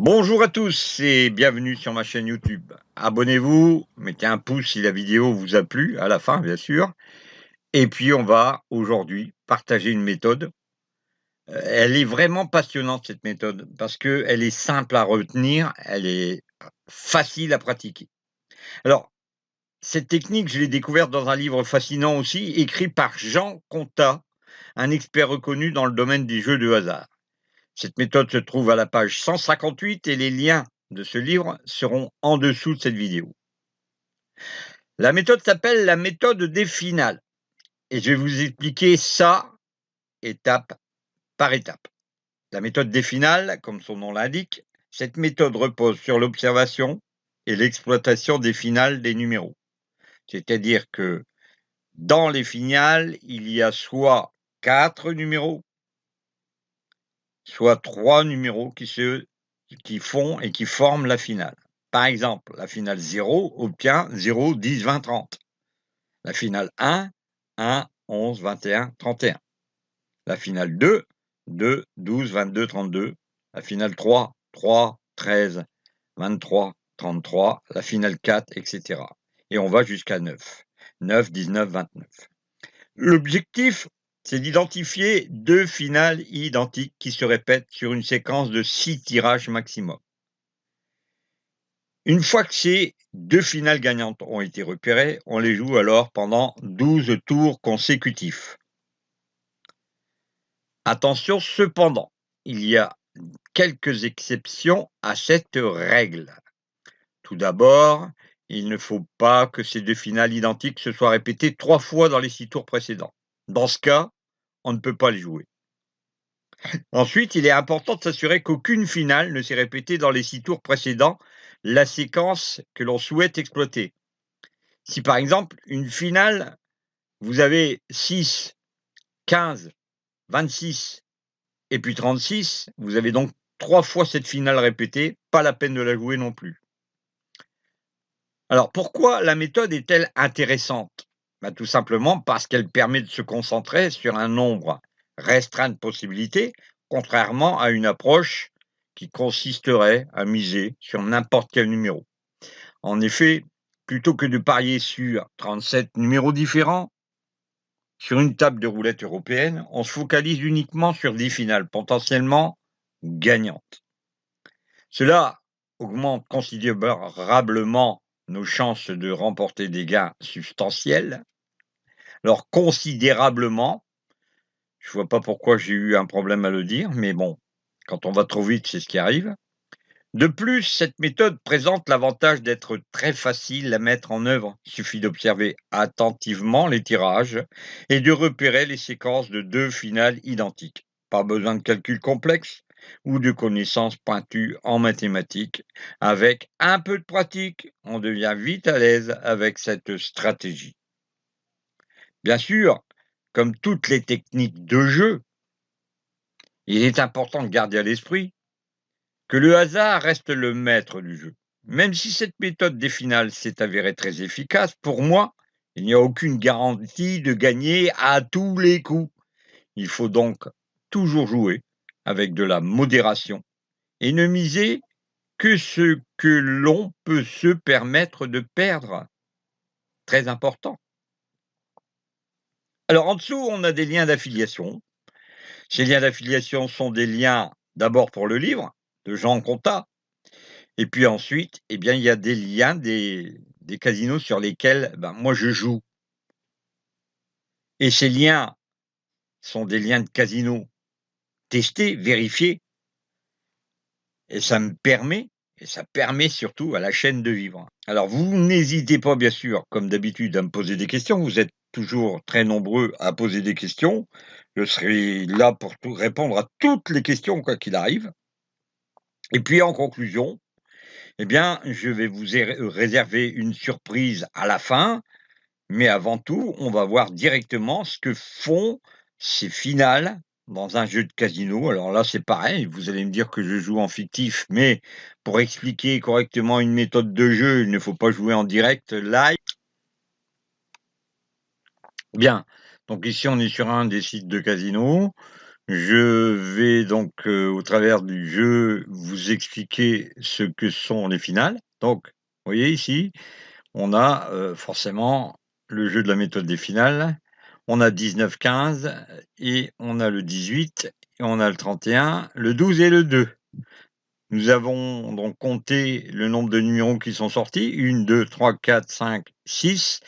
Bonjour à tous et bienvenue sur ma chaîne YouTube. Abonnez-vous, mettez un pouce si la vidéo vous a plu, à la fin bien sûr. Et puis on va aujourd'hui partager une méthode. Elle est vraiment passionnante cette méthode parce qu'elle est simple à retenir, elle est facile à pratiquer. Alors, cette technique, je l'ai découverte dans un livre fascinant aussi, écrit par Jean Contat, un expert reconnu dans le domaine des jeux de hasard. Cette méthode se trouve à la page 158 et les liens de ce livre seront en dessous de cette vidéo. La méthode s'appelle la méthode des finales et je vais vous expliquer ça étape par étape. La méthode des finales, comme son nom l'indique, cette méthode repose sur l'observation et l'exploitation des finales des numéros. C'est-à-dire que dans les finales, il y a soit 4 numéros, soit 3 numéros qui font et qui forment la finale. Par exemple, la finale 0 obtient 0, 10, 20, 30. La finale 1, 1, 11, 21, 31. La finale 2, 2, 12, 22, 32. La finale 3, 3, 13, 23, 33. La finale 4, etc. Et on va jusqu'à 9. 9, 19, 29. L'objectif, c'est d'identifier 2 finales identiques qui se répètent sur une séquence de 6 tirages maximum. Une fois que ces 2 finales gagnantes ont été repérées, on les joue alors pendant 12 tours consécutifs. Attention cependant, il y a quelques exceptions à cette règle. Tout d'abord, il ne faut pas que ces 2 finales identiques se soient répétées 3 fois dans les 6 tours précédents. Dans ce cas, on ne peut pas les jouer. Ensuite, il est important de s'assurer qu'aucune finale ne s'est répétée dans les 6 tours précédents la séquence que l'on souhaite exploiter. Si par exemple, une finale, vous avez 6, 15, 26 et puis 36, vous avez donc 3 fois cette finale répétée, pas la peine de la jouer non plus. Alors pourquoi la méthode est-elle intéressante? Tout simplement parce qu'elle permet de se concentrer sur un nombre restreint de possibilités, contrairement à une approche qui consisterait à miser sur n'importe quel numéro. En effet, plutôt que de parier sur 37 numéros différents, sur une table de roulette européenne, on se focalise uniquement sur 10 finales potentiellement gagnantes. Cela augmente considérablement nos chances de remporter des gains substantiels. Alors considérablement, je ne vois pas pourquoi j'ai eu un problème à le dire, mais bon, quand on va trop vite, c'est ce qui arrive. De plus, cette méthode présente l'avantage d'être très facile à mettre en œuvre. Il suffit d'observer attentivement les tirages et de repérer les séquences de 2 finales identiques. Pas besoin de calcul complexe ou de connaissances pointues en mathématiques. Avec un peu de pratique, on devient vite à l'aise avec cette stratégie. Bien sûr, comme toutes les techniques de jeu, il est important de garder à l'esprit que le hasard reste le maître du jeu. Même si cette méthode des finales s'est avérée très efficace, pour moi, il n'y a aucune garantie de gagner à tous les coups. Il faut donc toujours jouer avec de la modération et ne miser que ce que l'on peut se permettre de perdre. Très important. Alors en dessous, on a des liens d'affiliation. Ces liens d'affiliation sont des liens d'abord pour le livre de Jean Contat. Et puis ensuite, eh bien, il y a des liens des casinos sur lesquels, moi je joue. Et ces liens sont des liens de casinos testés, vérifiés, et ça permet surtout à la chaîne de vivre. Alors vous n'hésitez pas bien sûr, comme d'habitude, à me poser des questions. Vous êtes toujours très nombreux à poser des questions. Je serai là pour répondre à toutes les questions, quoi qu'il arrive. Et puis en conclusion, eh bien, je vais vous réserver une surprise à la fin. Mais avant tout, on va voir directement ce que font ces finales dans un jeu de casino. Alors là, c'est pareil, vous allez me dire que je joue en fictif, mais pour expliquer correctement une méthode de jeu, il ne faut pas jouer en direct live. Bien, donc ici on est sur un des sites de casino. Je vais donc, au travers du jeu, vous expliquer ce que sont les finales. Donc, vous voyez ici, on a, forcément le jeu de la méthode des finales. On a 19-15 et on a le 18 et on a le 31, le 12 et le 2. Nous avons donc compté le nombre de numéros qui sont sortis, 1, 2, 3, 4, 5, 6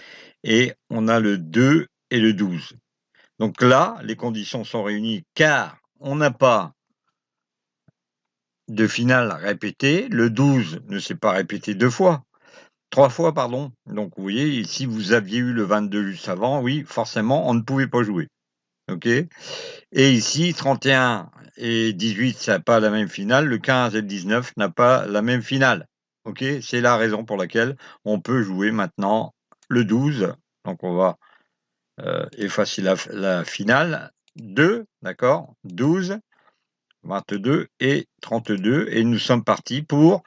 et on a le 2 et le 12. Donc là, les conditions sont réunies car on n'a pas de finale répétée. Le 12 ne s'est pas répété 2 fois, 3 fois pardon. Donc vous voyez, si vous aviez eu le 22 juste avant, oui, forcément, on ne pouvait pas jouer. OK? Et ici, 31 et 18, ça n'a pas la même finale. Le 15 et le 19 n'a pas la même finale. OK? C'est la raison pour laquelle on peut jouer maintenant le 12. Donc on va, effacer la finale. 2, d'accord? 12, 22 et 32 et nous sommes partis pour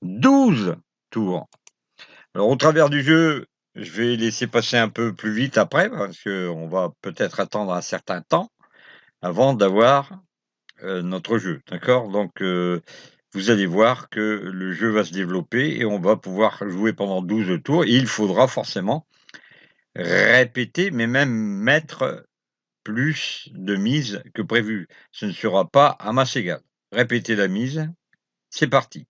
12 tours. Alors au travers du jeu, je vais laisser passer un peu plus vite après parce qu'on va peut-être attendre un certain temps avant d'avoir, notre jeu, d'accord? Donc, vous allez voir que le jeu va se développer et on va pouvoir jouer pendant 12 tours et il faudra forcément répéter, mais même mettre plus de mise que prévu. Ce ne sera pas à masse égale. Répétez la mise, c'est parti.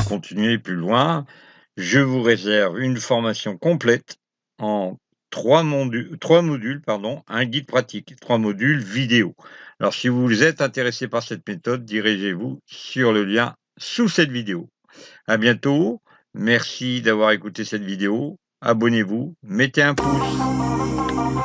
Continuer plus loin, je vous réserve une formation complète en 3 modules, pardon, un guide pratique, 3 modules vidéo. Alors si vous êtes intéressé par cette méthode, dirigez-vous sur le lien sous cette vidéo. À bientôt, merci d'avoir écouté cette vidéo, abonnez-vous, mettez un pouce.